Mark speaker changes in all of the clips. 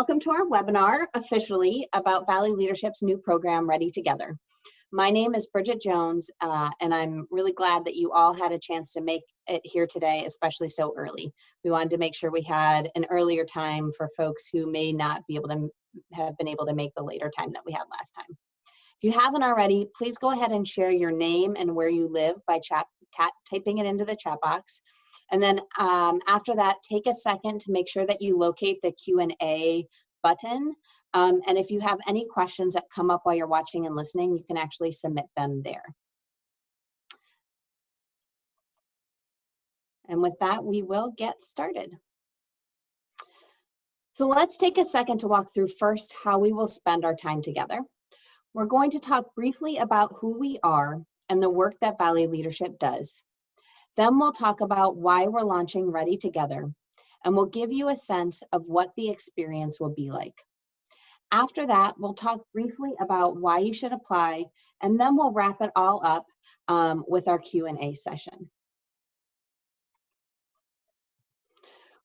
Speaker 1: Welcome to our webinar officially about Valley Leadership's new program, Ready Together. My name is Bridget Jones, and I'm really glad that you all had a chance to make it here today, especially so early. We wanted to make sure we had an earlier time for folks who may not be able to have been able to make the later time that we had last time. If you haven't already, please go ahead and share your name and where you live by typing it into the chat box. And then after that, take a second to make sure that you locate the Q&A button. And if you have any questions that come up while you're watching and listening, you can actually submit them there. And with that, we will get started. So let's take a second to walk through first how we will spend our time together. We're going to talk briefly about who we are and the work that Valley Leadership does. Then we'll talk about why we're launching Ready Together, and we'll give you a sense of what the experience will be like. After that, we'll talk briefly about why you should apply, and then we'll wrap it all up with our Q&A session.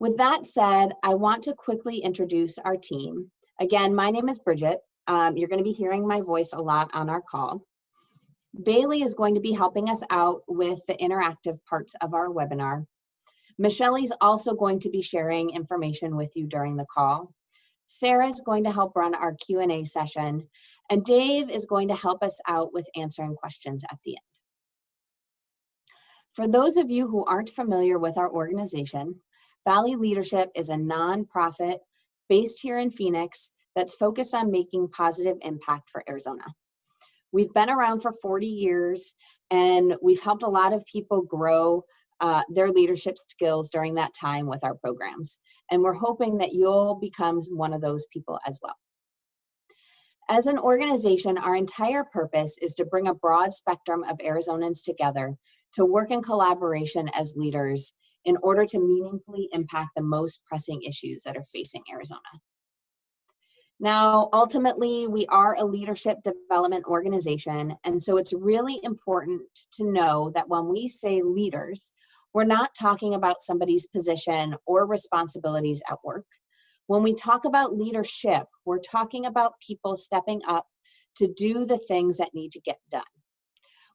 Speaker 1: With that said, I want to quickly introduce our team. Again, my name is Bridget. You're going to be hearing my voice a lot on our call. Bailey is going to be helping us out with the interactive parts of our webinar. Michelle is also going to be sharing information with you during the call. Sarah is going to help run our Q&A session, and Dave is going to help us out with answering questions at the end. For those of you who aren't familiar with our organization, Valley Leadership is a nonprofit based here in Phoenix that's focused on making positive impact for Arizona. We've been around for 40 years, and we've helped a lot of people grow their leadership skills during that time with our programs. And we're hoping that you'll become one of those people as well. As an organization, our entire purpose is to bring a broad spectrum of Arizonans together to work in collaboration as leaders in order to meaningfully impact the most pressing issues that are facing Arizona. Now, ultimately, we are a leadership development organization, and so it's really important to know that when we say leaders, we're not talking about somebody's position or responsibilities at work. When we talk about leadership, we're talking about people stepping up to do the things that need to get done.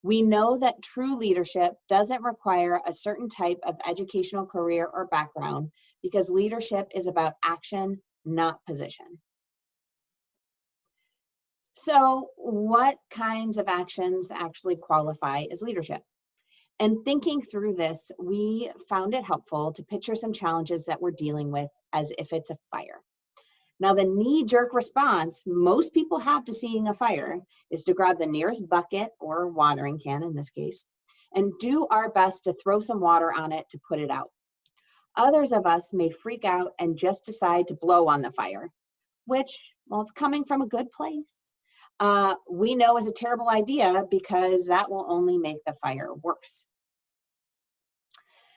Speaker 1: We know that true leadership doesn't require a certain type of educational career or background because leadership is about action, not position. So what kinds of actions actually qualify as leadership? And thinking through this, we found it helpful to picture some challenges that we're dealing with as if it's a fire. Now, the knee-jerk response most people have to seeing a fire is to grab the nearest bucket or watering can in this case, and do our best to throw some water on it to put it out. Others of us may freak out and just decide to blow on the fire, which, well, it's coming from a good place. We know is a terrible idea because that will only make the fire worse.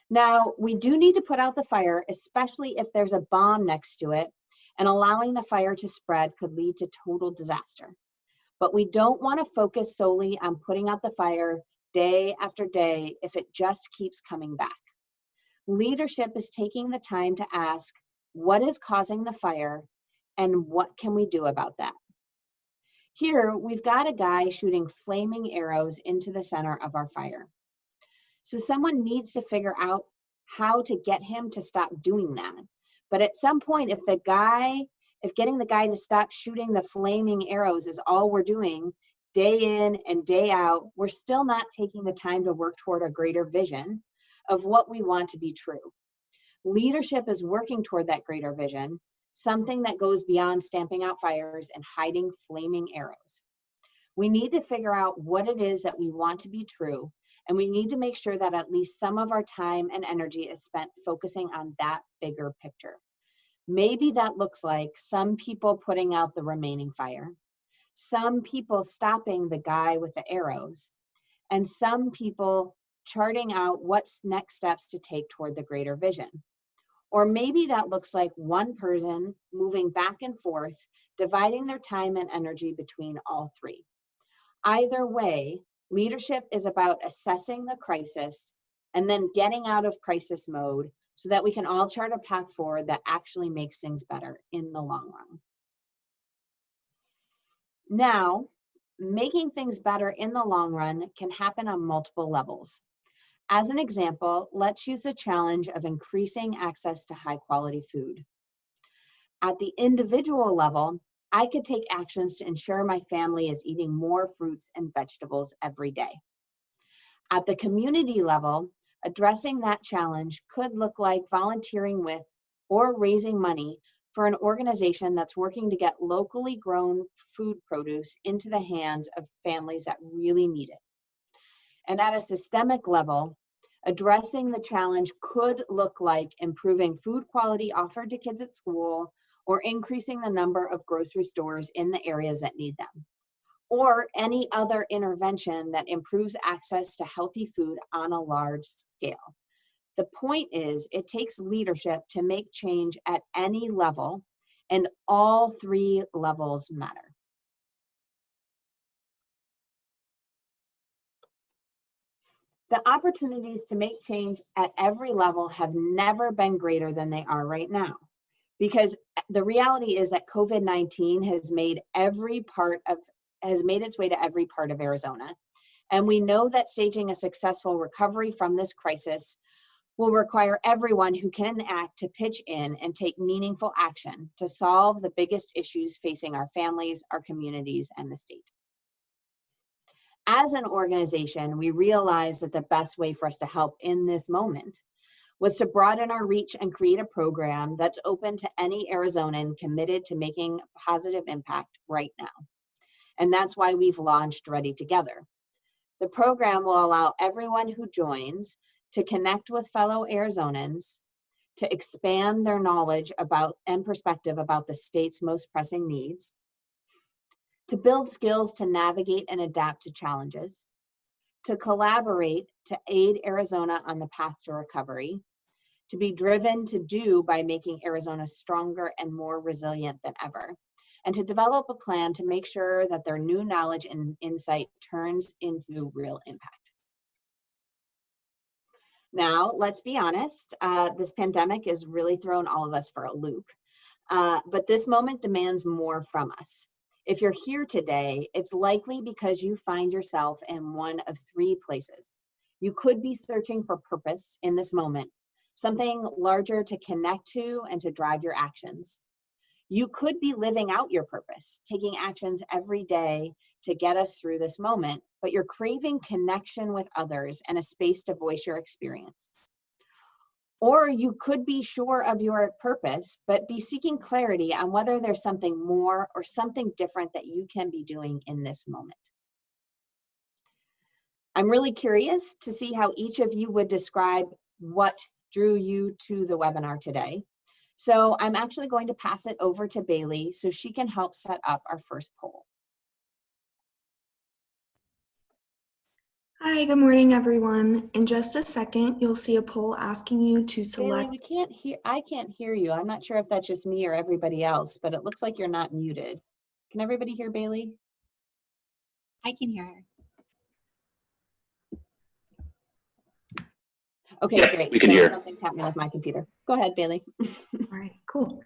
Speaker 1: Now, we do need to put out the fire, especially if there's a bomb next to it, and allowing the fire to spread could lead to total disaster. But we don't want to focus solely on putting out the fire day after day if it just keeps coming back. Leadership is taking the time to ask, what is causing the fire and what can we do about that? Here, we've got a guy shooting flaming arrows into the center of our fire. So someone needs to figure out how to get him to stop doing that. But at some point, if getting the guy to stop shooting the flaming arrows is all we're doing day in and day out, we're still not taking the time to work toward a greater vision of what we want to be true. Leadership is working toward that greater vision, something that goes beyond stamping out fires and hiding flaming arrows. We need to figure out what it is that we want to be true, and we need to make sure that at least some of our time and energy is spent focusing on that bigger picture. Maybe that looks like some people putting out the remaining fire, some people stopping the guy with the arrows, and some people charting out what's next steps to take toward the greater vision. Or maybe that looks like one person moving back and forth, dividing their time and energy between all three. Either way, leadership is about assessing the crisis and then getting out of crisis mode so that we can all chart a path forward that actually makes things better in the long run. Now, making things better in the long run can happen on multiple levels. As an example, let's use the challenge of increasing access to high quality food. At the individual level, I could take actions to ensure my family is eating more fruits and vegetables every day. At the community level, addressing that challenge could look like volunteering with or raising money for an organization that's working to get locally grown food produce into the hands of families that really need it. And at a systemic level, addressing the challenge could look like improving food quality offered to kids at school or increasing the number of grocery stores in the areas that need them, or any other intervention that improves access to healthy food on a large scale. The point is, it takes leadership to make change at any level, and all three levels matter. The opportunities to make change at every level have never been greater than they are right now, because the reality is that COVID-19 has made its way to every part of Arizona. And we know that staging a successful recovery from this crisis will require everyone who can act to pitch in and take meaningful action to solve the biggest issues facing our families, our communities, and the state. As an organization, we realized that the best way for us to help in this moment was to broaden our reach and create a program that's open to any Arizonan committed to making a positive impact right now. And that's why we've launched Ready Together. The program will allow everyone who joins to connect with fellow Arizonans, to expand their knowledge about and perspective about the state's most pressing needs, to build skills to navigate and adapt to challenges, to collaborate to aid Arizona on the path to recovery, to be driven to do by making Arizona stronger and more resilient than ever, and to develop a plan to make sure that their new knowledge and insight turns into real impact. Now, let's be honest, this pandemic has really thrown all of us for a loop, but this moment demands more from us. If you're here today, it's likely because you find yourself in one of three places. You could be searching for purpose in this moment, something larger to connect to and to drive your actions. You could be living out your purpose, taking actions every day to get us through this moment, but you're craving connection with others and a space to voice your experience. Or you could be sure of your purpose, but be seeking clarity on whether there's something more or something different that you can be doing in this moment. I'm really curious to see how each of you would describe what drew you to the webinar today. So I'm actually going to pass it over to Bailey so she can help set up our first poll.
Speaker 2: Hi, good morning, everyone. In just a second, you'll see a poll asking you to select.
Speaker 1: Bailey, I can't hear you. I'm not sure if that's just me or everybody else, but it looks like you're not muted. Can everybody hear Bailey?
Speaker 3: I can hear her.
Speaker 1: Okay,
Speaker 4: Yeah,
Speaker 1: great.
Speaker 4: we can
Speaker 1: So
Speaker 4: hear.
Speaker 1: something's happening with my computer. Go ahead, Bailey.
Speaker 2: All right, cool.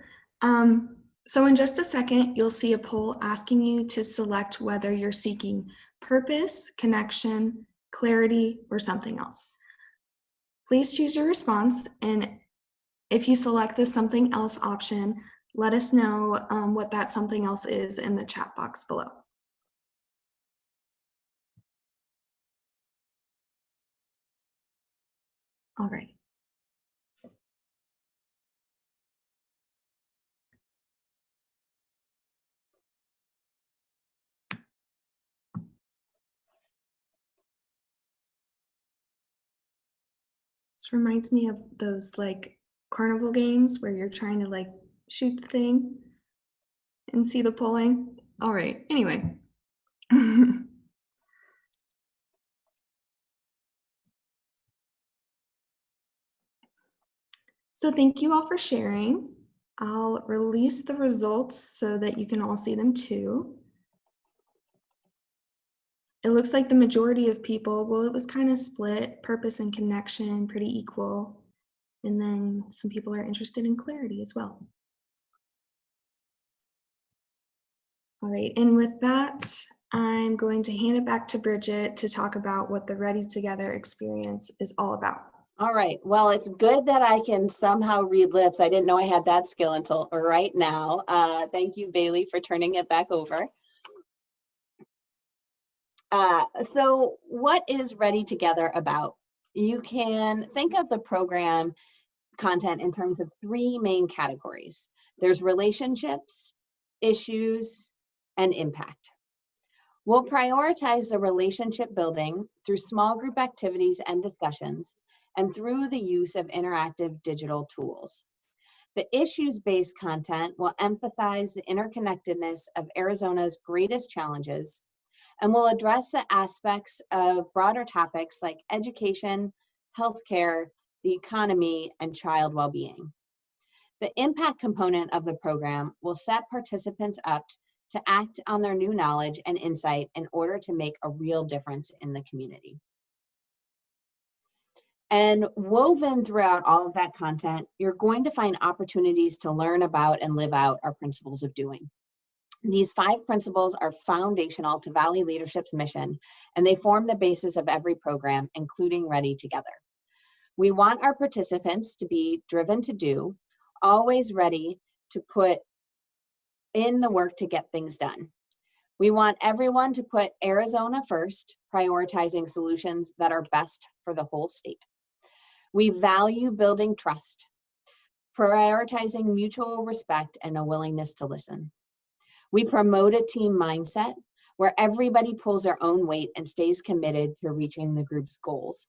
Speaker 2: So in just a second, you'll see a poll asking you to select whether you're seeking purpose, connection, clarity, or something else. Please choose your response, and if you select the something else option, let us know what that something else is in the chat box below. All right. This reminds me of those like carnival games where you're trying to like shoot the thing and see the polling. All right, anyway. So thank you all for sharing. I'll release the results so that you can all see them too. It looks like the majority of people, well, it was kind of split, purpose and connection, pretty equal. And then some people are interested in clarity as well. All right, and with that, I'm going to hand it back to Bridget to talk about what the Ready Together experience is all about.
Speaker 1: All right, well, it's good that I can somehow read lips. I didn't know I had that skill until right now. Thank you, Bailey, for turning it back over. So what is Ready Together about? You can think of the program content in terms of three main categories. There's relationships, issues, and impact. We'll prioritize the relationship building through small group activities and discussions, and through the use of interactive digital tools. The issues-based content will emphasize the interconnectedness of Arizona's greatest challenges, and will address the aspects of broader topics like education, healthcare, the economy, and child well-being. The impact component of the program will set participants up to act on their new knowledge and insight in order to make a real difference in the community. And woven throughout all of that content, you're going to find opportunities to learn about and live out our principles of doing. These 5 principles are foundational to Valley Leadership's mission, and they form the basis of every program, including Ready Together. We want our participants to be driven to do, always ready to put in the work to get things done. We want everyone to put Arizona first, prioritizing solutions that are best for the whole state. We value building trust, prioritizing mutual respect and a willingness to listen. We promote a team mindset where everybody pulls their own weight and stays committed to reaching the group's goals.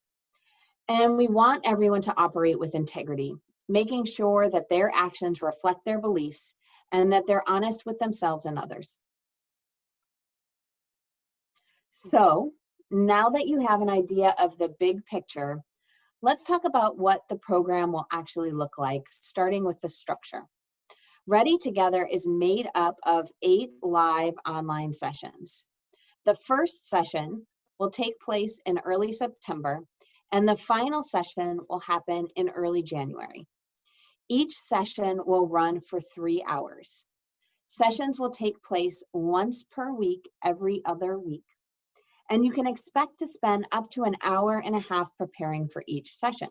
Speaker 1: And we want everyone to operate with integrity, making sure that their actions reflect their beliefs and that they're honest with themselves and others. So now that you have an idea of the big picture, let's talk about what the program will actually look like, starting with the structure. Ready Together is made up of 8 live online sessions. The first session will take place in early September, and the final session will happen in early January. Each session will run for 3 hours. Sessions will take place once per week, every other week. And you can expect to spend up to an hour and a half preparing for each session.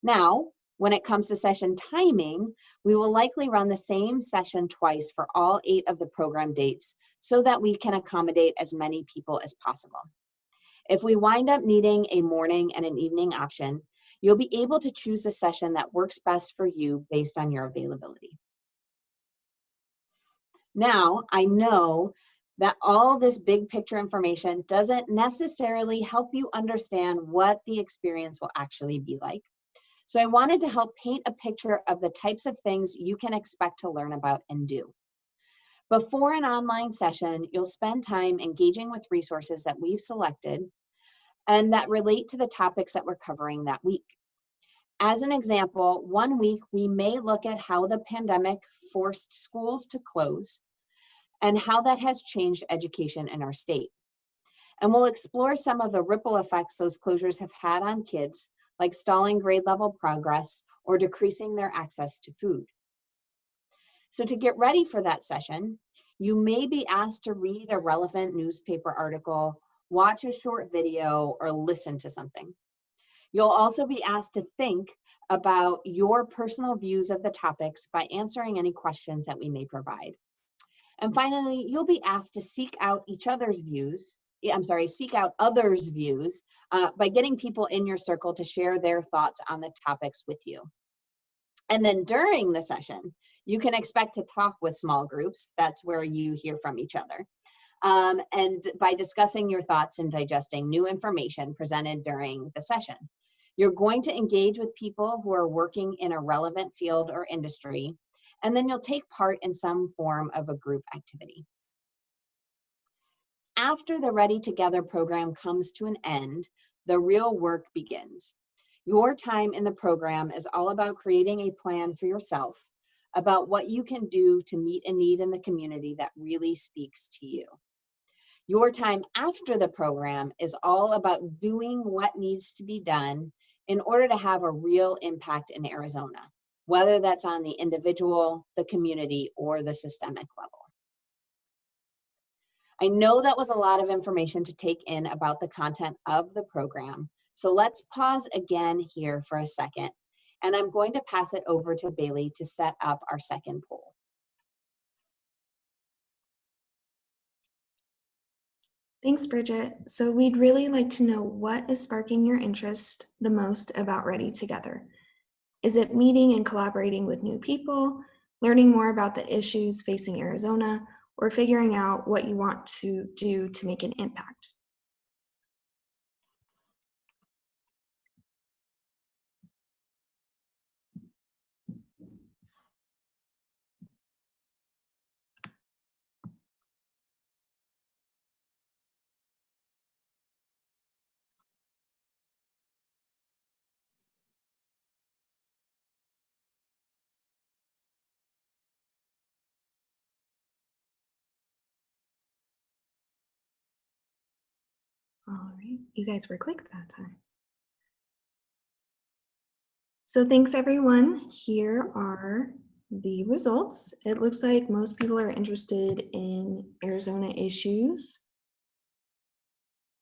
Speaker 1: Now, when it comes to session timing, we will likely run the same session twice for all 8 of the program dates so that we can accommodate as many people as possible. If we wind up needing a morning and an evening option, you'll be able to choose a session that works best for you based on your availability. Now, I know that all this big picture information doesn't necessarily help you understand what the experience will actually be like. So I wanted to help paint a picture of the types of things you can expect to learn about and do. Before an online session, you'll spend time engaging with resources that we've selected and that relate to the topics that we're covering that week. As an example, one week we may look at how the pandemic forced schools to close and how that has changed education in our state. And we'll explore some of the ripple effects those closures have had on kids, like stalling grade level progress or decreasing their access to food. So to get ready for that session, you may be asked to read a relevant newspaper article, watch a short video, or listen to something. You'll also be asked to think about your personal views of the topics by answering any questions that we may provide. And finally, you'll be asked to seek out others' views by getting people in your circle to share their thoughts on the topics with you. And then during the session, you can expect to talk with small groups. That's where you hear from each other. And by discussing your thoughts and digesting new information presented during the session. You're going to engage with people who are working in a relevant field or industry, and then you'll take part in some form of a group activity. After the Ready Together program comes to an end, the real work begins. Your time in the program is all about creating a plan for yourself about what you can do to meet a need in the community that really speaks to you. Your time after the program is all about doing what needs to be done in order to have a real impact in Arizona, whether that's on the individual, the community, or the systemic level. I know that was a lot of information to take in about the content of the program, so let's pause again here for a second, and I'm going to pass it over to Bailey to set up our second poll.
Speaker 2: Thanks, Bridget. So we'd really like to know what is sparking your interest the most about Ready Together. Is it meeting and collaborating with new people, learning more about the issues facing Arizona, or figuring out what you want to do to make an impact? All right, you guys were quick that time. So thanks everyone. Here are the results. It looks like most people are interested in Arizona issues,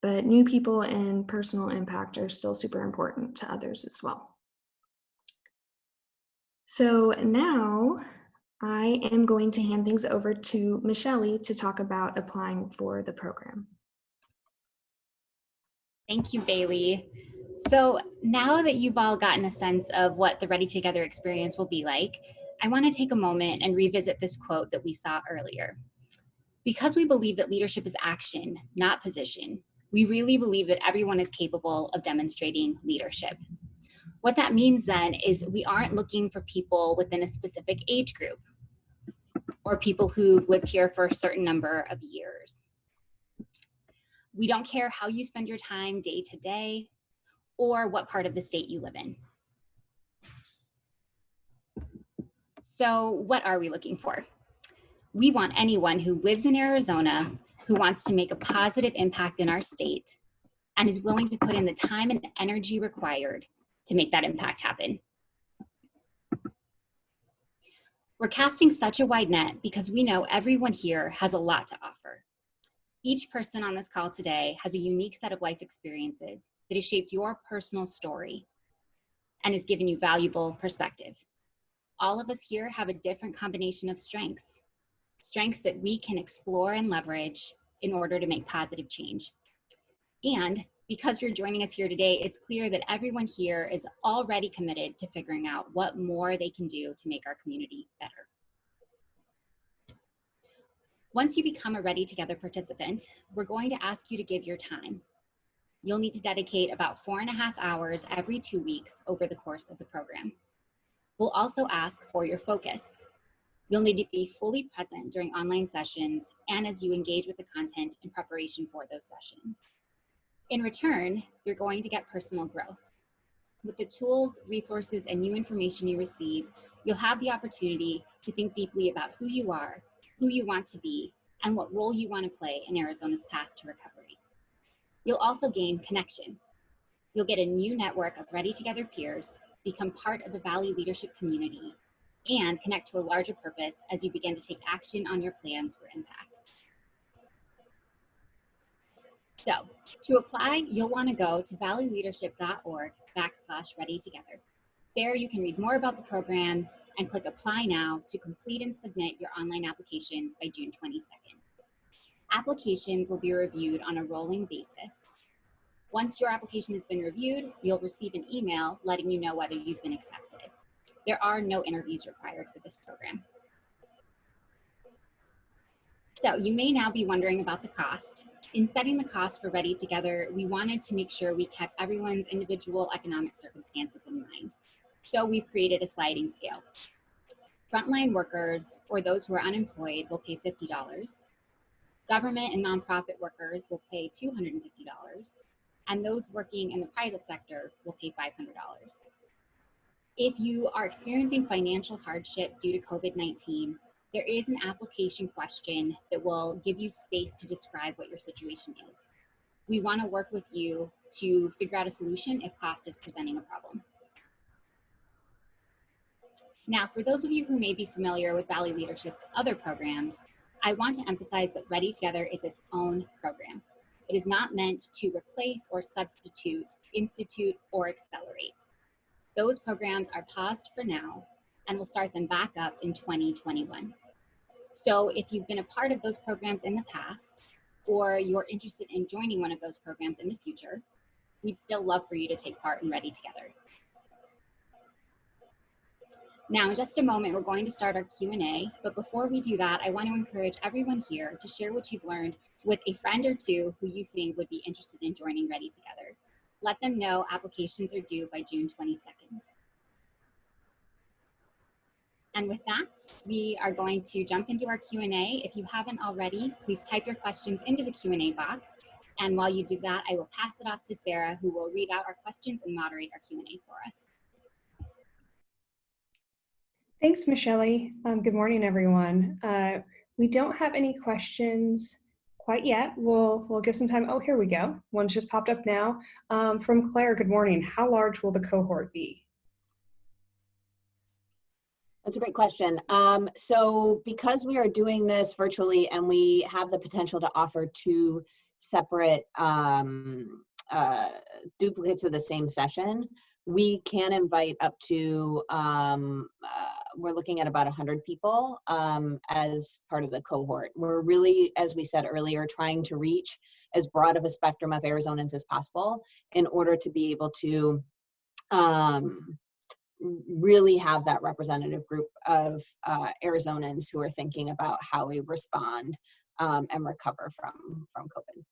Speaker 2: but new people and personal impact are still super important to others as well. So now I am going to hand things over to Michelle to talk about applying for the program.
Speaker 3: Thank you, Bailey. So now that you've all gotten a sense of what the Ready Together experience will be like, I want to take a moment and revisit this quote that we saw earlier. Because we believe that leadership is action, not position, we really believe that everyone is capable of demonstrating leadership. What that means then is we aren't looking for people within a specific age group or people who've lived here for a certain number of years. We don't care how you spend your time day to day or what part of the state you live in. So what are we looking for? We want anyone who lives in Arizona, who wants to make a positive impact in our state, and is willing to put in the time and energy required to make that impact happen. We're casting such a wide net because we know everyone here has a lot to offer. Each person on this call today has a unique set of life experiences that has shaped your personal story and has given you valuable perspective. All of us here have a different combination of strengths that we can explore and leverage in order to make positive change. And because you're joining us here today, it's clear that everyone here is already committed to figuring out what more they can do to make our community better. Once you become a Ready Together participant, we're going to ask you to give your time. You'll need to dedicate about 4.5 hours every 2 weeks over the course of the program. We'll also ask for your focus. You'll need to be fully present during online sessions and as you engage with the content in preparation for those sessions. In return, you're going to get personal growth. With the tools, resources, and new information you receive, you'll have the opportunity to think deeply about who you are, who you want to be, and what role you want to play in Arizona's path to recovery. You'll also gain connection. You'll get a new network of Ready Together peers, become part of the Valley leadership community, and connect to a larger purpose as you begin to take action on your plans for impact. So to apply, you'll want to go to valleyleadership.org/readytogether. There you can read more about the program and click Apply Now to complete and submit your online application by June 22nd. Applications will be reviewed on a rolling basis. Once your application has been reviewed, you'll receive an email letting you know whether you've been accepted. There are no interviews required for this program. So you may now be wondering about the cost. In setting the cost for Ready Together, we wanted to make sure we kept everyone's individual economic circumstances in mind. So we've created a sliding scale. Frontline workers or those who are unemployed will pay $50. Government and nonprofit workers will pay $250. And those working in the private sector will pay $500. If you are experiencing financial hardship due to COVID-19, there is an application question that will give you space to describe what your situation is. We want to work with you to figure out a solution if cost is presenting a problem. Now, for those of you who may be familiar with Valley Leadership's other programs, I want to emphasize that Ready Together is its own program. It is not meant to replace or substitute Institute or Accelerate. Those programs are paused for now, and we'll start them back up in 2021. So if you've been a part of those programs in the past, or you're interested in joining one of those programs in the future, we'd still love for you to take part in Ready Together. Now, in just a moment, we're going to start our Q&A, but before we do that, I want to encourage everyone here to share what you've learned with a friend or two who you think would be interested in joining Ready Together. Let them know applications are due by June 22nd. And with that, we are going to jump into our Q&A. If you haven't already, please type your questions into the Q&A box. And while you do that, I will pass it off to Sarah, who will read out our questions and moderate our Q&A for us.
Speaker 4: Thanks, Michelle. Good morning, everyone. We don't have any questions quite yet. We'll give some time. Oh, here we go. One's just popped up now. From Claire, good morning. How large will the cohort be?
Speaker 1: That's a great question. So because we are doing this virtually and we have the potential to offer two separate duplicates of the same session, we can invite up to, we're looking at about 100 people as part of the cohort. We're really, as we said earlier, trying to reach as broad of a spectrum of Arizonans as possible in order to be able to really have that representative group of Arizonans who are thinking about how we respond and recover from COVID.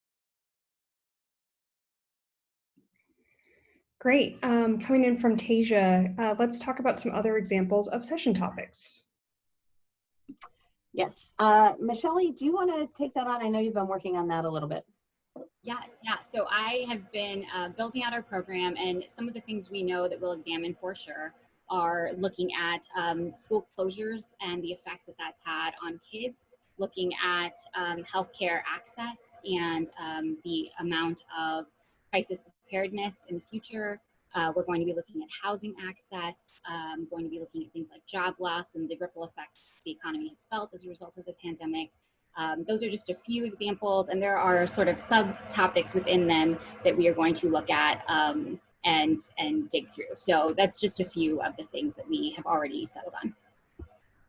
Speaker 4: Great. Coming in from Tasia, let's talk about some other examples of session topics.
Speaker 1: Yes. Michelle, do you want to take that on? I know you've been working on that a little bit.
Speaker 3: Yes, yeah. So I have been building out our program, and some of the things we know that we'll examine for sure are looking at school closures and the effects that that's had on kids, looking at healthcare access and the amount of crisis preparedness in the future. We're going to be looking at housing access, going to be looking at things like job loss and the ripple effects the economy has felt as a result of the pandemic. Those are just a few examples, and there are sort of subtopics within them that we are going to look at and dig through. So that's just a few of the things that we have already settled on.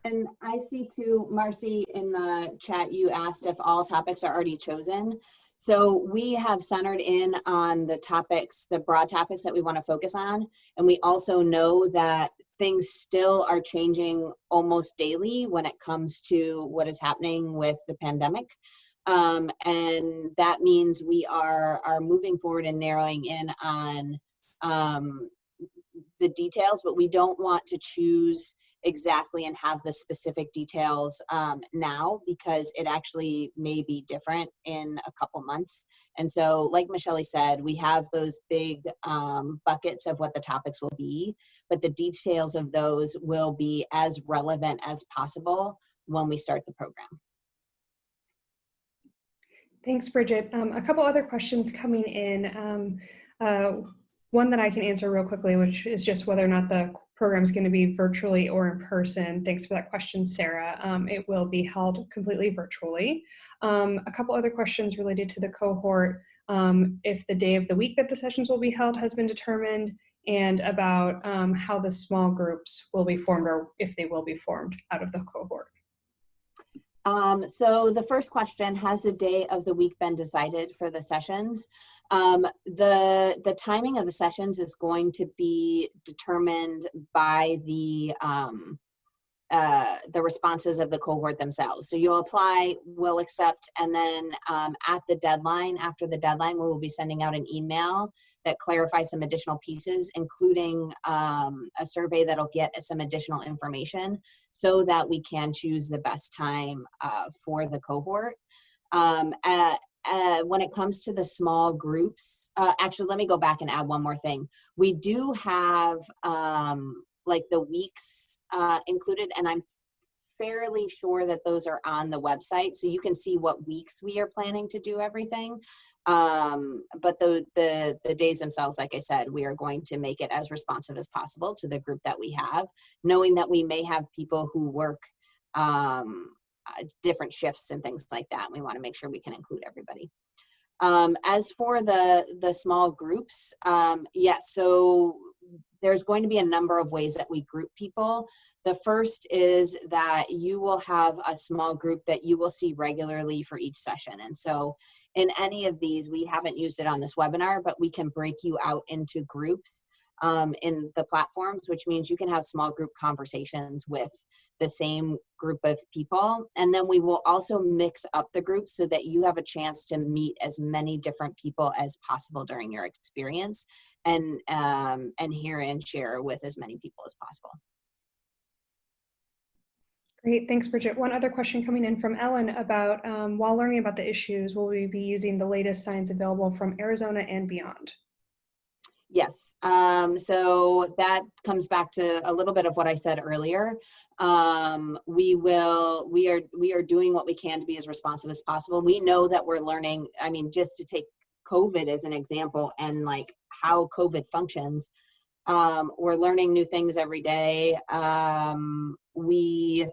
Speaker 1: And I see too, Marcy, in the chat, you asked if all topics are already chosen. So we have centered in on the topics, the broad topics that we want to focus on. And we also know that things still are changing almost daily when it comes to what is happening with the pandemic. And that means we are moving forward and narrowing in on the details, but we don't want to choose exactly and have the specific details now, because it actually may be different in a couple months. And so, like Michelle said, we have those big buckets of what the topics will be, but the details of those will be as relevant as possible when we start the program.
Speaker 4: Thanks, Bridget. A couple other questions coming in. One that I can answer real quickly, which is just whether or not the program is going to be virtually or in person. Thanks for that question, Sarah. It will be held completely virtually. A couple other questions related to the cohort, if the day of the week that the sessions will be held has been determined, and about how the small groups will be formed, or if they will be formed out of the cohort.
Speaker 1: So the first question, has the day of the week been decided for the sessions? The timing of the sessions is going to be determined by the responses of the cohort themselves. So you'll apply, we'll accept, and then at the deadline, after the deadline, we will be sending out an email that clarifies some additional pieces, including a survey that'll get some additional information so that we can choose the best time for the cohort. When it comes to the small groups, actually, let me go back and add one more thing. We do have like the weeks included, and I'm fairly sure that those are on the website, so you can see what weeks we are planning to do everything. But the days themselves, like I said, we are going to make it as responsive as possible to the group that we have, knowing that we may have people who work different shifts and things like that. We want to make sure we can include everybody. As for the small groups, yes, so there's going to be a number of ways that we group people. The first is that you will have a small group that you will see regularly for each session. And so in any of these, we haven't used it on this webinar, but we can break you out into groups in the platforms, which means you can have small group conversations with the same group of people. And then we will also mix up the groups so that you have a chance to meet as many different people as possible during your experience, and hear and share with as many people as possible.
Speaker 4: Great, thanks, Bridget. One other question coming in from Ellen about while learning about the issues, will we be using the latest science available from Arizona and beyond?
Speaker 1: Yes, so that comes back to a little bit of what I said earlier. We are doing what we can to be as responsive as possible. We know that we're learning, I mean, just to take COVID as an example and like how COVID functions, we're learning new things every day. We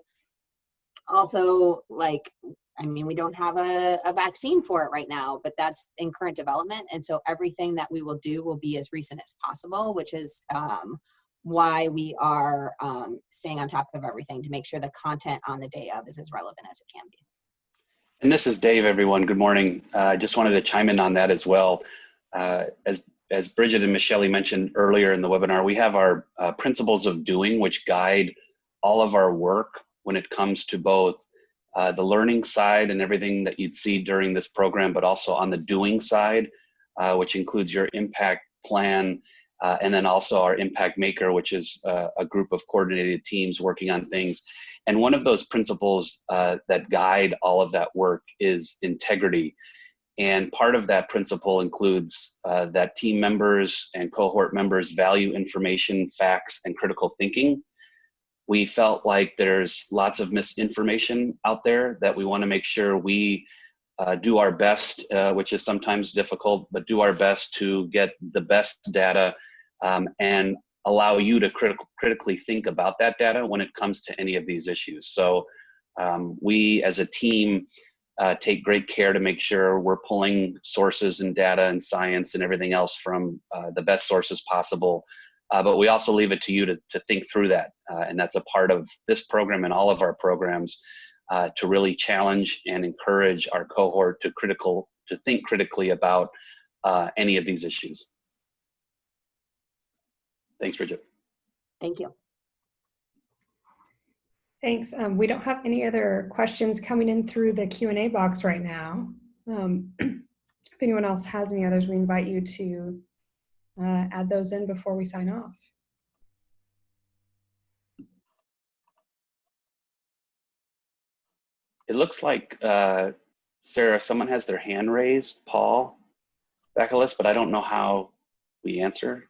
Speaker 1: also, like, I mean, we don't have a vaccine for it right now, but that's in current development. And so everything that we will do will be as recent as possible, which is why we are staying on top of everything to make sure the content on the day of is as relevant as it can be.
Speaker 5: And this is Dave, everyone. Good morning. I just wanted to chime in on that as well. As Bridget and Michelle mentioned earlier in the webinar, we have our principles of doing, which guide all of our work when it comes to both the learning side and everything that you'd see during this program, but also on the doing side, which includes your impact plan, and then also our impact maker, which is a group of coordinated teams working on things. And one of those principles that guide all of that work is integrity. And part of that principle includes that team members and cohort members value information, facts, and critical thinking. We felt like there's lots of misinformation out there that we want to make sure we do our best, which is sometimes difficult, but do our best to get the best data and allow you to critically think about that data when it comes to any of these issues. So we as a team take great care to make sure we're pulling sources and data and science and everything else from the best sources possible. But we also leave it to you to think through that. And that's a part of this program and all of our programs to really challenge and encourage our cohort to think critically about any of these issues. Thanks, Bridget.
Speaker 1: Thank you.
Speaker 4: Thanks. We don't have any other questions coming in through the Q&A box right now. If anyone else has any others, we invite you to add those in before we sign off.
Speaker 5: It looks like, Sarah, someone has their hand raised, Paul Bakalis, but I don't know how we answer.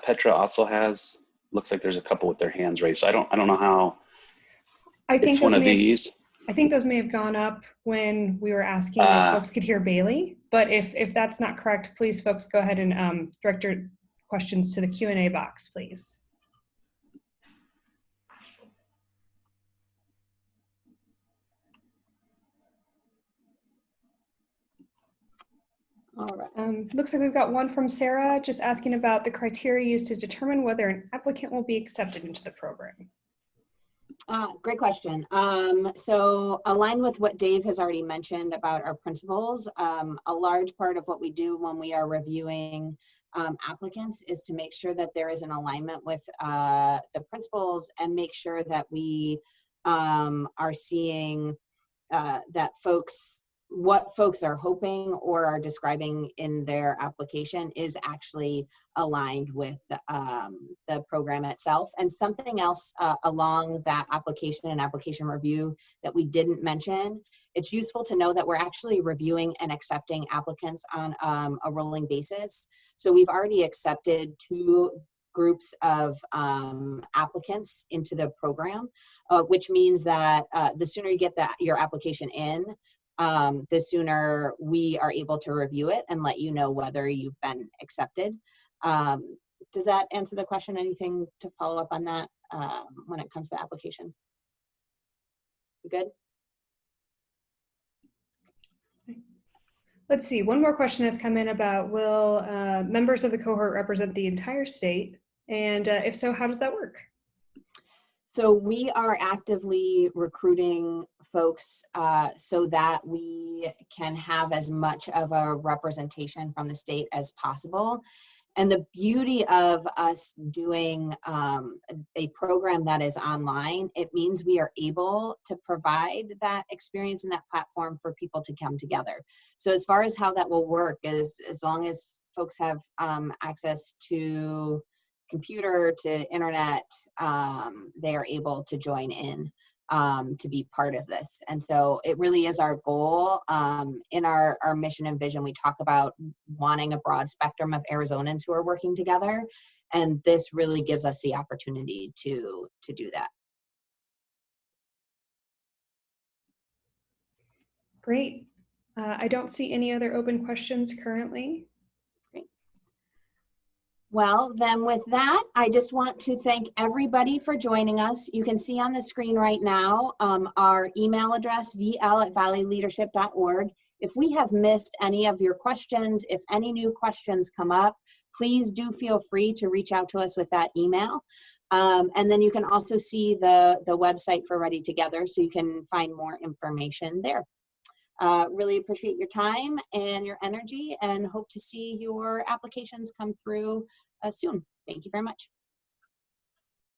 Speaker 5: Petra also has, looks like there's a couple with their hands raised. So I don't know how.
Speaker 4: I think
Speaker 5: it's one of these.
Speaker 4: I think those may have gone up when we were asking if folks could hear Bailey, but if that's not correct, please folks go ahead and direct your questions to the Q&A box, please.
Speaker 1: All right.
Speaker 4: Looks like we've got one from Sarah, just asking about the criteria used to determine whether an applicant will be accepted into the program.
Speaker 1: Great question. So aligned with what Dave has already mentioned about our principles, a large part of what we do when we are reviewing applicants is to make sure that there is an alignment with the principles and make sure that we are seeing that what folks are hoping or are describing in their application is actually aligned with the program itself. And something else along that application and application review that we didn't mention, it's useful to know that we're actually reviewing and accepting applicants on a rolling basis. So we've already accepted 2 groups of applicants into the program, which means that the sooner you get your application in, the sooner we are able to review it and let you know whether you've been accepted. Does that answer the question? Anything to follow up on that when it comes to the application? You good?
Speaker 4: Let's see, one more question has come in about, will members of the cohort represent the entire state? And if so, how does that work?
Speaker 1: So we are actively recruiting folks so that we can have as much of a representation from the state as possible. And the beauty of us doing a program that is online, it means we are able to provide that experience and that platform for people to come together. So as far as how that will work is, as long as folks have access to computer, to internet, they are able to join in to be part of this. And so it really is our goal. In our mission and vision, we talk about wanting a broad spectrum of Arizonans who are working together. And this really gives us the opportunity to do that.
Speaker 4: Great. I don't see any other open questions currently.
Speaker 1: Well, then with that, I just want to thank everybody for joining us. You can see on the screen right now our email address, vl@valleyleadership.org. If we have missed any of your questions, if any new questions come up, please do feel free to reach out to us with that email. And then you can also see the website for Ready Together, so you can find more information there. Really appreciate your time and your energy, and hope to see your applications come through soon. Thank you very much.